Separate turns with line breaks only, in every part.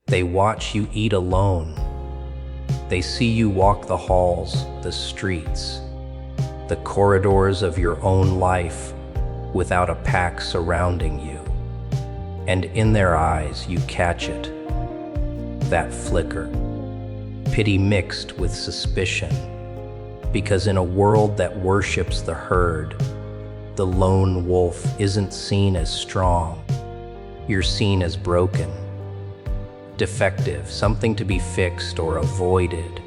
They watch you eat alone. They see you walk the halls, the streets, the corridors of your own life without a pack surrounding you. And in their eyes you catch it, that flicker, pity mixed with suspicion. Because in a world that worships the herd, the lone wolf isn't seen as strong. You're seen as broken, defective, something to be fixed or avoided.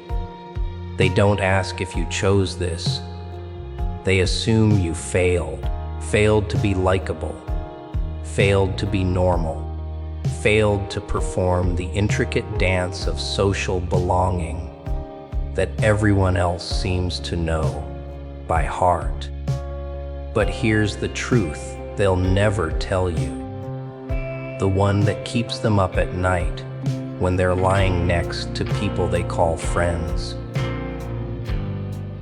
They don't ask if you chose this. They assume you failed to be likable, failed to be normal, failed to perform the intricate dance of social belonging that everyone else seems to know by heart. But here's the truth they'll never tell you, the one that keeps them up at night when they're lying next to people they call friends,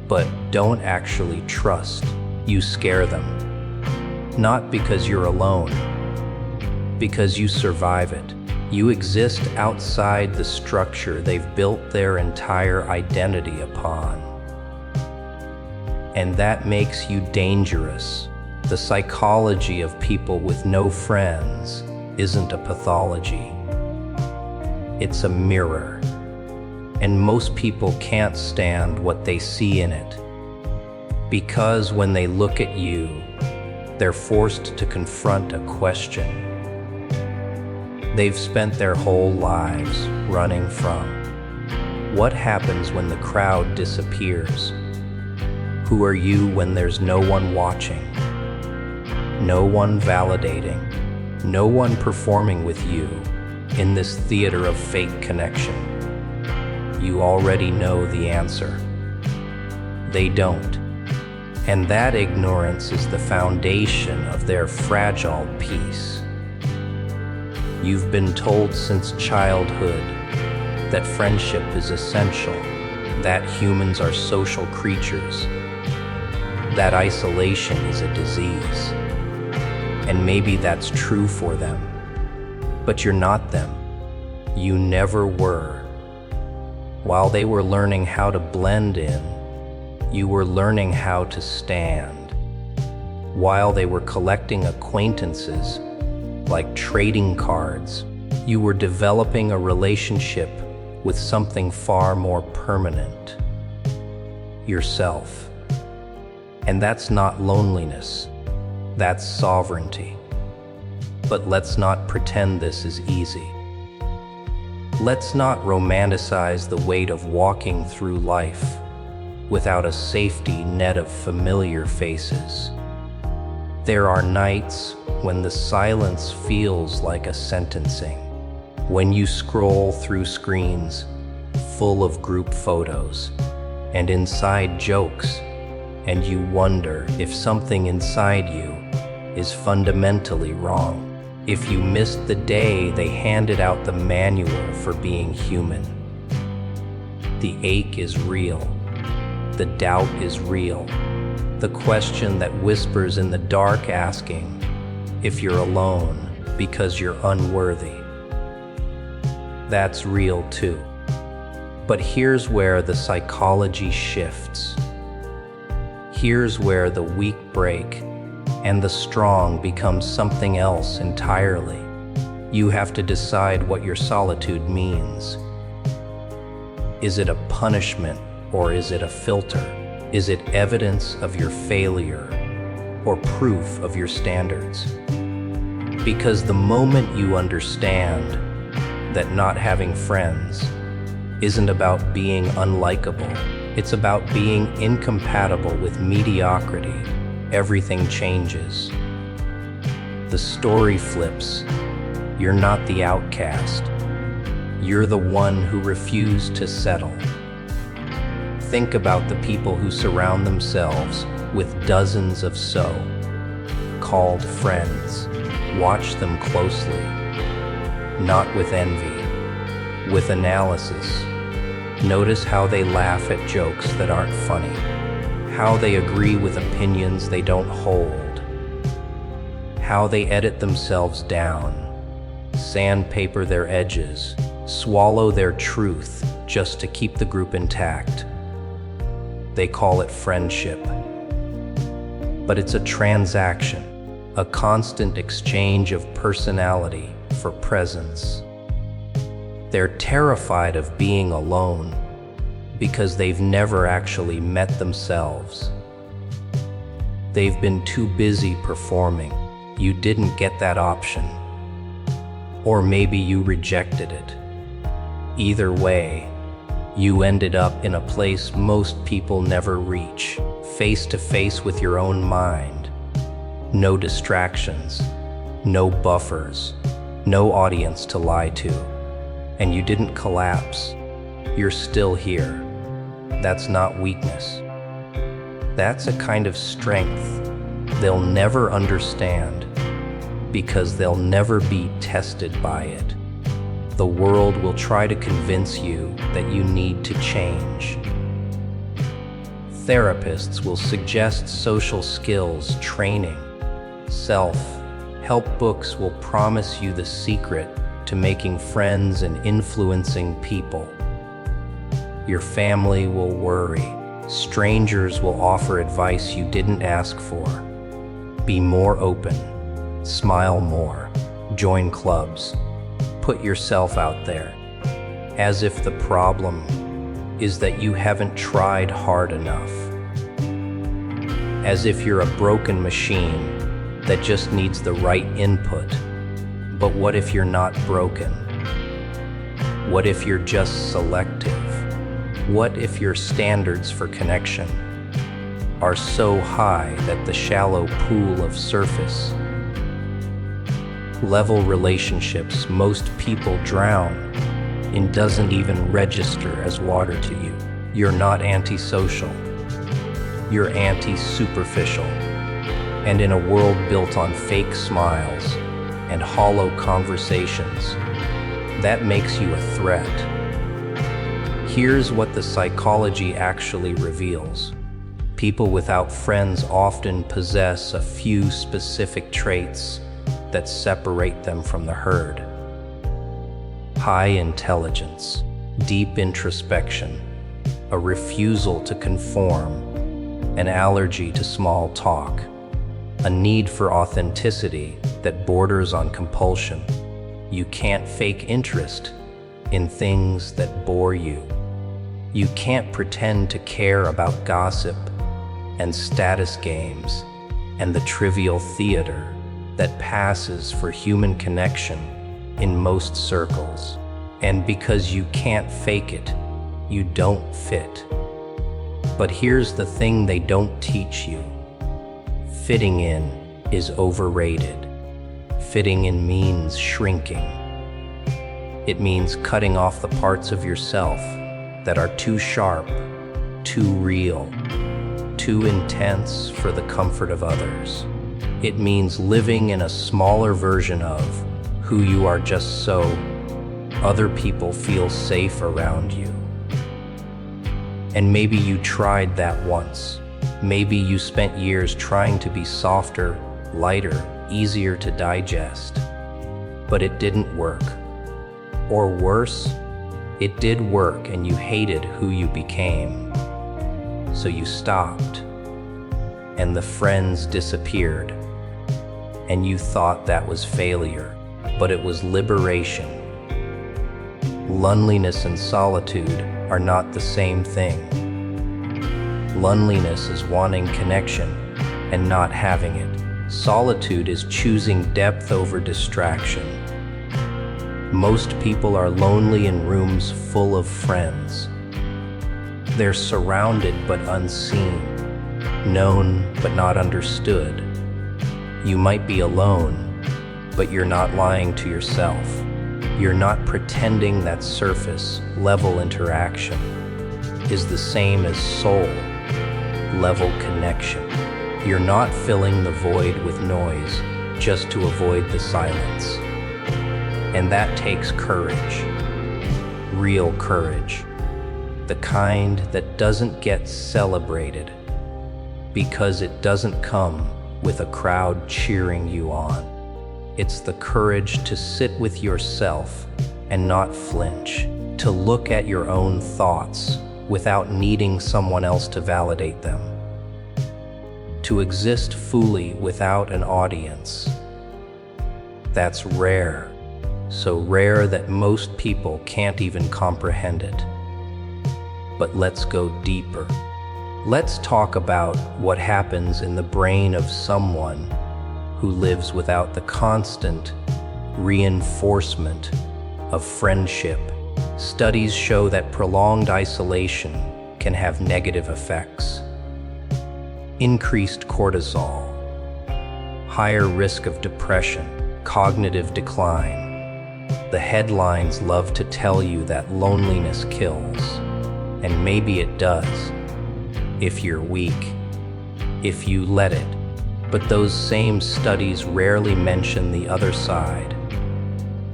but don't actually trust. You scare them, not because you're alone, because you survive it. You exist outside the structure they've built their entire identity upon. And that makes you dangerous. The psychology of people with no friends isn't a pathology. It's a mirror. And most people can't stand what they see in it. Because when they look at you, they're forced to confront a question they've spent their whole lives running from. What happens when the crowd disappears? Who are you when there's no one watching? No one validating? No one performing with you in this theater of fake connection? You already know the answer. They don't. And that ignorance is the foundation of their fragile peace. You've been told since childhood that friendship is essential, that humans are social creatures, that isolation is a disease. And maybe that's true for them, but you're not them. You never were. While they were learning how to blend in, you were learning how to stand. While they were collecting acquaintances, like trading cards, you were developing a relationship with something far more permanent, yourself. And that's not loneliness, that's sovereignty. But let's not pretend this is easy. Let's not romanticize the weight of walking through life without a safety net of familiar faces. There are nights when the silence feels like a sentencing, when you scroll through screens full of group photos and inside jokes, and you wonder if something inside you is fundamentally wrong. If you missed the day they handed out the manual for being human. The ache is real. The doubt is real. The question that whispers in the dark asking if you're alone because you're unworthy. That's real too. But here's where the psychology shifts. Here's where the weak break and the strong become something else entirely. You have to decide what your solitude means. Is it a punishment or is it a filter? Is it evidence of your failure or proof of your standards? Because the moment you understand that not having friends isn't about being unlikable, it's about being incompatible with mediocrity, everything changes. The story flips. You're not the outcast. You're the one who refused to settle. Think about the people who surround themselves with dozens of so-called friends. Watch them closely, not with envy, with analysis. Notice how they laugh at jokes that aren't funny, how they agree with opinions they don't hold, how they edit themselves down, sandpaper their edges, swallow their truth just to keep the group intact. They call it friendship. But it's a transaction, a constant exchange of personality for presence. They're terrified of being alone because they've never actually met themselves. They've been too busy performing. You didn't get that option. Or maybe you rejected it. Either way, you ended up in a place most people never reach, face to face with your own mind. No distractions, no buffers, no audience to lie to. And you didn't collapse. You're still here. That's not weakness. That's a kind of strength they'll never understand because they'll never be tested by it. The world will try to convince you that you need to change. Therapists will suggest social skills training. Self-help books will promise you the secret to making friends and influencing people. Your family will worry. Strangers will offer advice you didn't ask for. Be more open. Smile more. Join clubs. Put yourself out there. As if the problem is that you haven't tried hard enough. As if you're a broken machine that just needs the right input. But what if you're not broken? What if you're just selective? What if your standards for connection are so high that the shallow pool of surface level relationships most people drown in doesn't even register as water to you? You're not antisocial. You're anti-superficial. And in a world built on fake smiles and hollow conversations, that makes you a threat. Here's what the psychology actually reveals. People without friends often possess a few specific traits that separate them from the herd. High intelligence, deep introspection, a refusal to conform, an allergy to small talk, a need for authenticity that borders on compulsion. You can't fake interest in things that bore you. You can't pretend to care about gossip and status games and the trivial theater that passes for human connection in most circles. And because you can't fake it, you don't fit. But here's the thing they don't teach you. Fitting in is overrated. Fitting in means shrinking. It means cutting off the parts of yourself that are too sharp, too real, too intense for the comfort of others. It means living in a smaller version of who you are just so other people feel safe around you. And maybe you tried that once. Maybe you spent years trying to be softer, lighter, easier to digest. But it didn't work. Or worse, it did work and you hated who you became. So you stopped, and the friends disappeared. And you thought that was failure, but it was liberation. Loneliness and solitude are not the same thing. Loneliness is wanting connection and not having it. Solitude is choosing depth over distraction. Most people are lonely in rooms full of friends. They're surrounded but unseen, known but not understood. You might be alone, but you're not lying to yourself. You're not pretending that surface-level interaction is the same as soul-level connection. You're not filling the void with noise just to avoid the silence. And that takes courage, real courage, the kind that doesn't get celebrated because it doesn't come with a crowd cheering you on. It's the courage to sit with yourself and not flinch, to look at your own thoughts without needing someone else to validate them, to exist fully without an audience. That's rare, so rare that most people can't even comprehend it. But let's go deeper. Let's talk about what happens in the brain of someone who lives without the constant reinforcement of friendship. Studies show that prolonged isolation can have negative effects. Increased cortisol, higher risk of depression, cognitive decline. The headlines love to tell you that loneliness kills, and maybe it does, if you're weak, if you let it. But those same studies rarely mention the other side,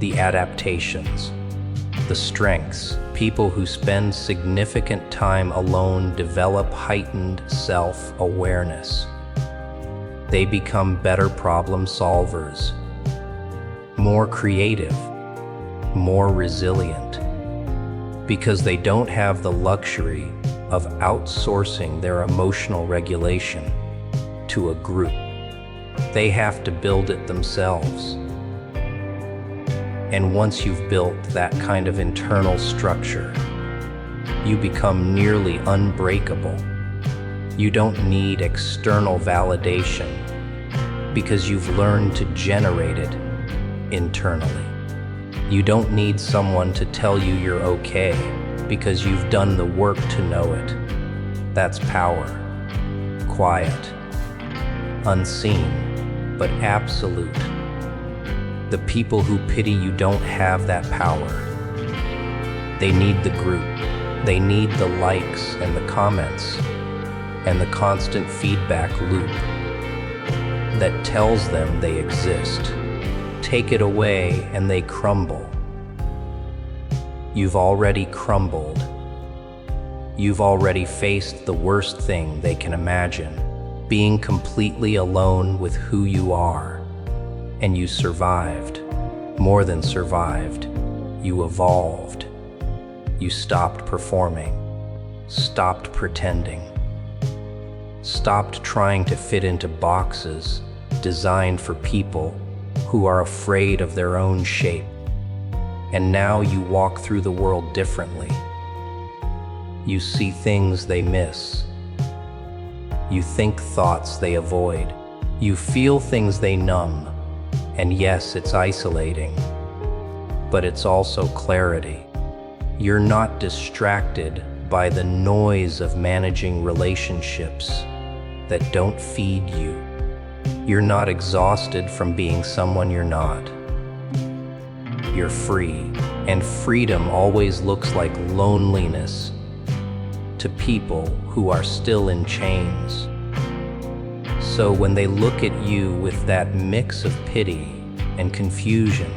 the adaptations, the strengths. People who spend significant time alone develop heightened self-awareness. They become better problem solvers, more creative, more resilient, because they don't have the luxury of outsourcing their emotional regulation to a group. They have to build it themselves. And once you've built that kind of internal structure, you become nearly unbreakable. You don't need external validation because you've learned to generate it internally. You don't need someone to tell you you're okay because you've done the work to know it. That's power. Quiet. Unseen, but absolute. The people who pity you don't have that power. They need the group. They need the likes and the comments and the constant feedback loop that tells them they exist. Take it away and they crumble. You've already crumbled. You've already faced the worst thing they can imagine, being completely alone with who you are. And you survived. More than survived. You evolved. You stopped performing. Stopped pretending. Stopped trying to fit into boxes designed for people who are afraid of their own shape. And now you walk through the world differently. You see things they miss. You think thoughts they avoid. You feel things they numb. And yes, it's isolating, but it's also clarity. You're not distracted by the noise of managing relationships that don't feed you. You're not exhausted from being someone you're not. You're free, and freedom always looks like loneliness to people who are still in chains. So when they look at you with that mix of pity and confusion,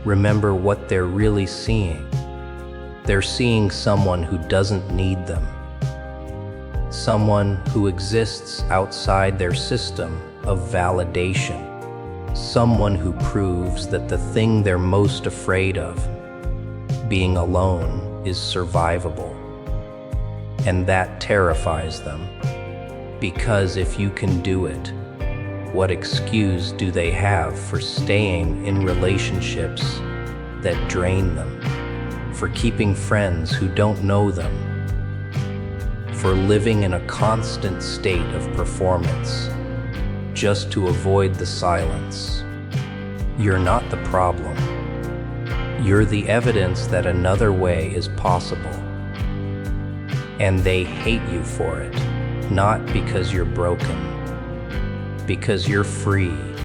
remember what they're really seeing. They're seeing someone who doesn't need them. Someone who exists outside their system of validation. Someone who proves that the thing they're most afraid of, being alone, is survivable. And that terrifies them. Because if you can do it, what excuse do they have for staying in relationships that drain them? For keeping friends who don't know them? For living in a constant state of performance, just to avoid the silence? You're not the problem. You're the evidence that another way is possible. And they hate you for it. Not because you're broken, because you're free.